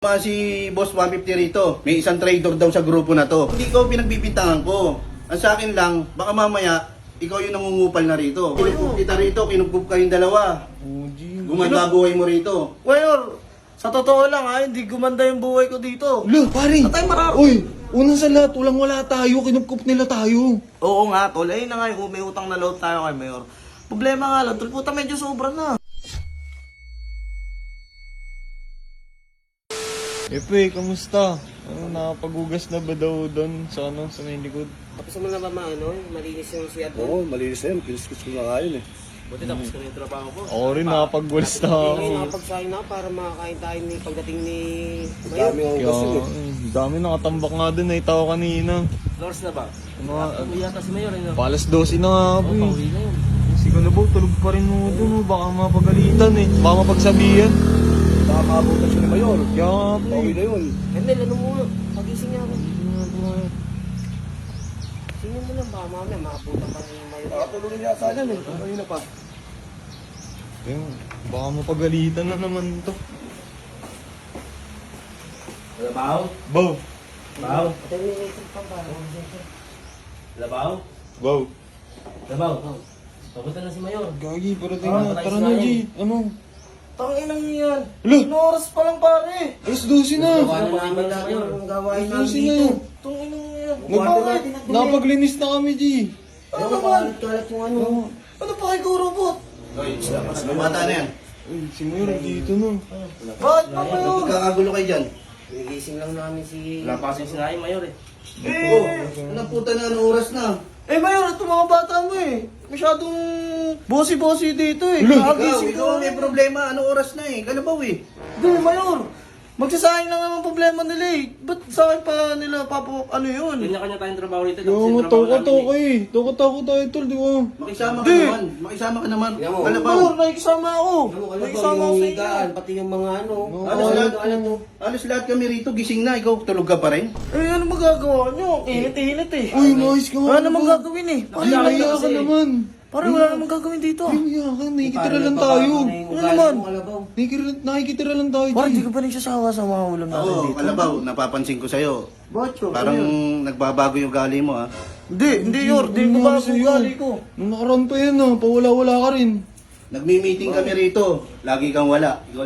Si Boss 150 rito, may isang trader daw sa grupo na to. Hindi ko pinagbibintangan ko. Ang sa akin lang, baka mamaya, ikaw yung nangungupal na rito. Kinupkup kita rito, kinupkup kayong dalawa. Gumanda buhay mo rito. Mayor, sa totoo lang ha, hindi gumanda yung buhay ko dito. Lo, pare! Patay marami. Uy, unang sa lahat, wala tayo, kinupkup nila tayo. Oo nga, tol. Ayun na nga yung may utang na loob tayo kay Mayor. Problema nga lang, tol, puta medyo sobra na. Epe, kamusta? Nakapag-ugas na ba daw doon sa may likod? Tapos mo na ba malinis yung siyad mo? Oo, malinis na yun. Kinis ko na nga yun eh. Buti tapos ko na yung trabaho ko. Ako rin nakapag-walis na ako. Ngayon nakapagsahin na para makakain tayo ni pagdating ni Ang Mayor. dami ang Kaya, ugas yun eh. dami nakatambak nga doon, nakita ko kanina. Lors na ba? Mga, Uwi yata si Mayor. Ano? palas 12 na nga po eh. Pauwi na yun. Sige na ba, tulog pa rin mo doon, baka mapagalitan eh. Baka mapagsabihan. Baka maabutan siya ni Mayor. Kaya nga po Pauwi eh. na yun. Hendel, ano mo? Pagising niya ako. Sino mo lang ba? Mamaya makaputan pa ni Mayor. Nakatulong niya sa yan eh. Kanina pa. Ayun, baka mapagalitan na naman to. Labaw? Bow! Labaw? Ito yung electric pa ba? Labaw? Bow! Labaw? Papunta na si Mayor. Gagi, parating Ah, na. patay Tara si na, Ryan. G. Ano? Tanginang yan. Lo! Anong oras pa lang pare? Alas 12 na! Gawa na namin lahat yung gawain Alas namin 12 na! dito. Tanginang yan. Napaglinis na kami, G. Ano naman? Kalat yung ano. Ano pa kay Kurobot? Hoy, ano bata na yan? Ay, si Mayor, dito na. Bakit pa Mayor? Magkakagulo kayo dyan. Nagising lang namin si... Wala pa kasing sinahin, Mayor eh. Oh, anong puta na, anong oras na? Eh Mayor, ito mga bata mo eh. Masyadong bossy-bossy dito eh. Nakagising Ikaw may problema, anong oras na eh? Kalabaw eh. Hindi, Mayor. Magsasayang lang naman problema nila eh. Ba't sa akin pa nila ano yun? Kanya-kanya tayong trabaho rito. Yung mga toko-toko eh. Toko-toko tayo, tol, di ba? Makisama ka Di. naman. Makisama ka naman. Tingnan mo. Kalabaw. Mayor, nakikisama ako. Ano Nakikisama ba ako yung sa higaan, inyo. pati yung mga ano. Alos lahat, alos lahat kami rito, gising na. Ikaw, tulog ka pa rin. Eh, ano magagawa nyo? Init-init eh. Uy, mais ka Wala namang gagawin eh. Ay, maya ka naman. Parang wala namang gagawin dito. Ay, maya ka. Nakikitira lang tayo. Ano naman? Nakikitira lang tayo, Parang G. hindi ko pa nagsasawa sa mga ulam natin Oo, dito. kalabaw, napapansin ko sa'yo. Bacho, Parang nagbabago yung gali mo ha. Hindi, Yor. Hindi ko ba ang ugali ko? Nung nakaraan pa yan ah, pawala-wala ka rin. Nagmi-meeting kami rito. Lagi kang wala. Ikaw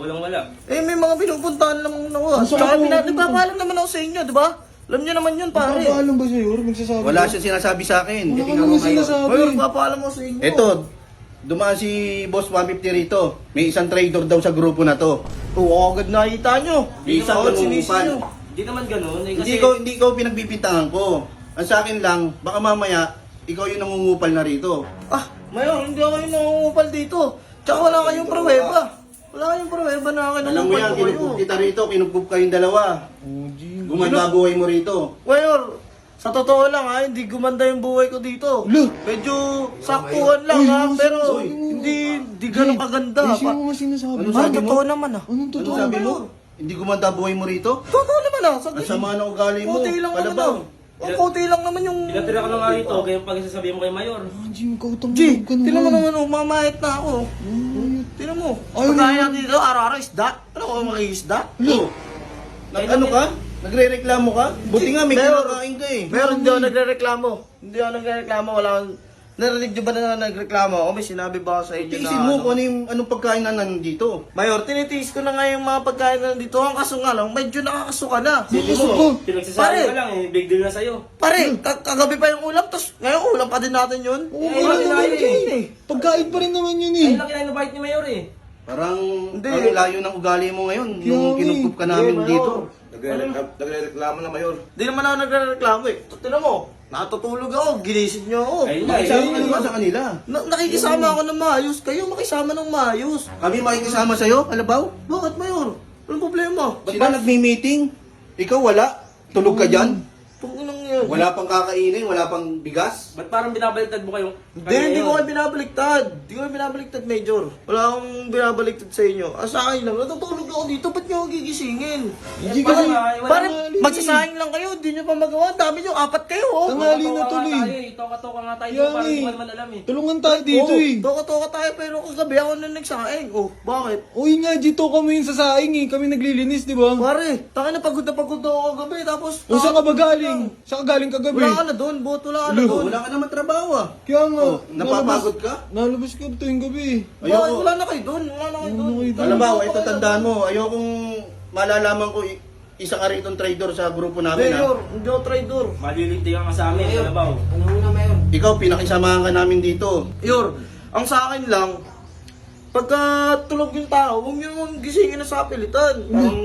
lang wala. Eh, may mga pinupuntahan lang ako. Saan Tsaka ako? nagpapaalam naman ako sa inyo, di ba? Alam niyo naman yun, pare. Nakakaalam ba sa'yo? Magsasabi Wala ka? siya sinasabi sa akin. Wala Eh, ka tingnan mo naman ngayon. sinasabi. Mayor, nagpapaalam ako sa inyo. Eto, dumaan si Boss 150 rito. May isang trader daw sa grupo na to. Oo, agad nakita nyo. Di Isang naman sinisi umupal. nyo. Hindi naman ganun eh. Kasi Hindi ko pinagbibintangan ko. Ang sa akin lang, baka mamaya, ikaw yung nangungupal na rito. Ah, Mayor, hindi ako yung nangungupal dito. Tsaka wala kayong pruweba. Wala kayong pruweba na akin Alam mo yan, nangungupal ko kinupkup kayo. kita rito, kinupkup kayong dalawa. Oh, G. Gumanda buhay mo rito. Mayor, sa totoo lang ha, hindi gumanda yung buhay ko dito. Lo! Medyo saktuhan lang Uy, ha, ano pero sinasabi mo? hindi ganun kaganda. Eh, sino nga sinasabi? Ano mo? Parang sabi mo? totoo naman ha. Anong Ano totoo? sabi mo? Hindi gumanda buhay mo rito? Totoo naman ha. Ang sama ng ugali mo. Kunti lang naman Kalabaw. ha. Ang kunti lang naman yung... pinatira ka na nga rito. Kaya pag sasabihin mo kay Mayor. Ah, G, magkautang G, loob ka naman. tinan mo naman oh, mamahit na ako. Tinan mo. Pagkain natin dito, araw-araw isda. Ano ko makikisda? Oh. Ano ka? Nagre-reklamo ka? Buti nga may kinakain ka eh. Pero hindi ako nagre-reklamo. Hindi ako nagre-reklamo. Wala akong... Narinig niyo ba na nagreklamo ako? May sinabi ba ako sa inyo na... Tiisin mo kung anong pagkain na nandito. Mayor, tinitiis ko na nga yung mga pagkain na nandito. Ang kaso nga lang, medyo nakakasuka na. Sili Gusto mo. ko. Pinagsasabi Pare. ka lang eh. Big deal na sa'yo. Pare, kagabi pa yung ulam, tapos ngayon ulam pa din natin yun. Oo, Eh, wala wala naman na yun yun eh. Pagkain pa rin naman yun eh. Ayun lang kinainabait ni Mayor eh. Parang Hindi. ang layo ng ugali mo ngayon nung Kaya, kinupkup ka namin Mayor. dito. Nagre-reklamo na Mayor. Hindi naman ako nagre-reklamo eh. Tinan mo, natutulog ako, ginising niyo ako. Ayun nga Makisama ka eh. naman sa kanila. Nakikisama ako ng maayos. Kayo makisama ng maayos. Kami makikisama sa'yo, Kalabaw? Bakit, Mayor? Anong problema? Sila nagmi-meeting. Ikaw wala. Tulog ka dyan. Kung anong yan. yun. Wala pang kakainin, wala pang bigas. Ba't parang binabaliktad mo kayong... Hindi ko kayo binabaliktad. Hindi ko kayo binabaliktad, Major. Wala akong binabaliktad sa inyo. Sa akin lang, natutulog ako dito, ba't nyo ako gigisingin? Hindi kasi... Parang magsasahing lang kayo, hindi nyo pa magawa. Dami nyo, 4 kayo, oh. Tanghali na tuloy. Toka-toka nga tayo, Yan parang eh. hindi ko naman alam eh. Tulungan tayo dito eh. Toka-toka tayo, pero kagabi ako na nagsaing. Oh, bakit? Uy nga, dito kami yun sa saing eh. Kami naglilinis, di ba? Pare, takin na pagod ako kagabi, tapos... O saan ka ba galing? Saan ka galing kagabi? Wala ka na doon, bot, wala ka na doon. Wala ka naman trabaho ah. Kaya nga. Oh, napapagod ka? Nalabas ka tuwing gabi. Bakit wala na kayo doon? Wala na kayo doon. Alam ba, ito tandaan mo, ayokong malalaman ko isa ka ritong trader sa grupo namin Mayor, ha. hindi ako trader. Malilintigan ka sa amin, kalabaw. Ano muna, Mayor? Ikaw, pinakisamahan ka namin dito. Yor, ang sa akin lang, pagka tulog yung tao, huwag nyo naman gisingin na sa pilitan. Ang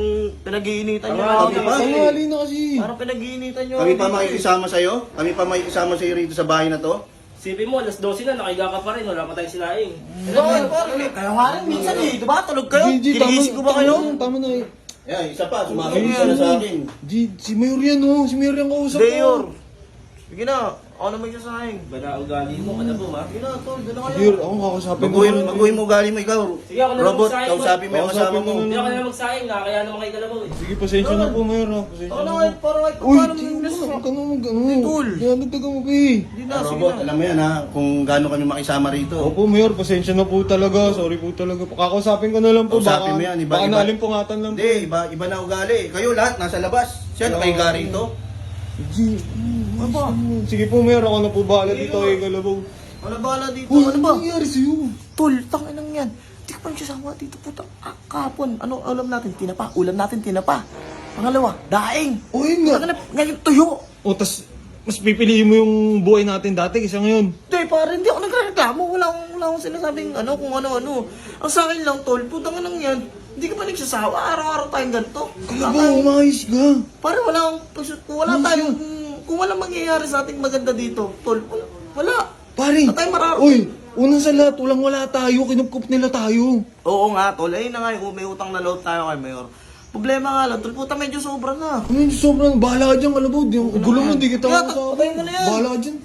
pinag-iinitan nyo. Kami pa? Tanghali na kasi. Parang pinag-iinitan nyo. Kami pa makikisama sa'yo? Kami pa makikisama sa'yo rito sa bahay na to? Sipin mo, alas 12 na, nakahiga ka pa rin, wala pa tayong sinaing. Kaya nga rin, minsan eh, diba? Tulog kayo? G, Kinigising ko ba kayo? Tama na eh. Yan, isa pa, sumasagot ka na sa akin. G, si Mayor yan oh. Si Mayor yan kausap Mayor. ko. Sige na, ako na magsasahing. Ba na ugali mo, kalabaw ha? Sige na, tol, doon na kayo. Mayor, ako kakausapin ko. Baguhin mo ugali mo ikaw. Sige, ako na lang Robot, magsaing, kausapin mo yung kasama mo. Hindi ako na lang magsaing, nakakaya naman kay kalabaw eh. Sige, pasensya na po, Mayor ha. Pasensya Ako na na po. kayo, parang kahit Uy, paano G, mo yung huwag ka na mag-ano. Tol. Dinadagdagan mo pa eh. Hindi na, sige Robot, na. alam mo yan ha, kung gaano kami makisama rito. Opo, Mayor, pasensya na po talaga. Sorry po talaga. Kakausapin ko na lang po. Kausapin mo yan, Baka nalimpungatan lang po. Hindi, iba na ugali. Kayo lahat, nasa labas. Siya, nakahiga rito. G, ano ba? Sige po, Mayor, ako na po bahala dito kay Galabaw. Ano ba dito? Uy, Ano ba? ano nangyari sa'yo? Tol, tangin lang yan. Hindi ko pa nagsasama dito, puta. Kahapon, ano ulam natin? Tinapa. Ulam natin, tinapa. Pangalawa, daing. O yun nga. Ngayon, ngayon tuyo. O, tas, mas pipiliin mo yung buhay natin dati kaysa ngayon. Hindi, pare, hindi ako nagreklamo. Wala akong sinasabing ano, kung ano-ano. Ang sa akin lang, tol, putang lang yan. Hindi ka pa nagsasawa. Araw-araw tayong ganito. Galabaw, umayos ka. Pare, wala tayong, kung walang mangyayari sa ating maganda dito, tol, wala. Pare, Wala tayong mararating. uy, unang sa lahat, wala tayo, kinupkup nila tayo. Oo nga, tol. Ayun na nga, may utang na loob tayo kay Mayor. Problema nga lang, tol, puta medyo sobra na. Ano yun, sobrang bahala ka dyan, Galabaw. Gulo mo, di kita Kaya, makasama. patayin mo na yan. Bahala ka dyan.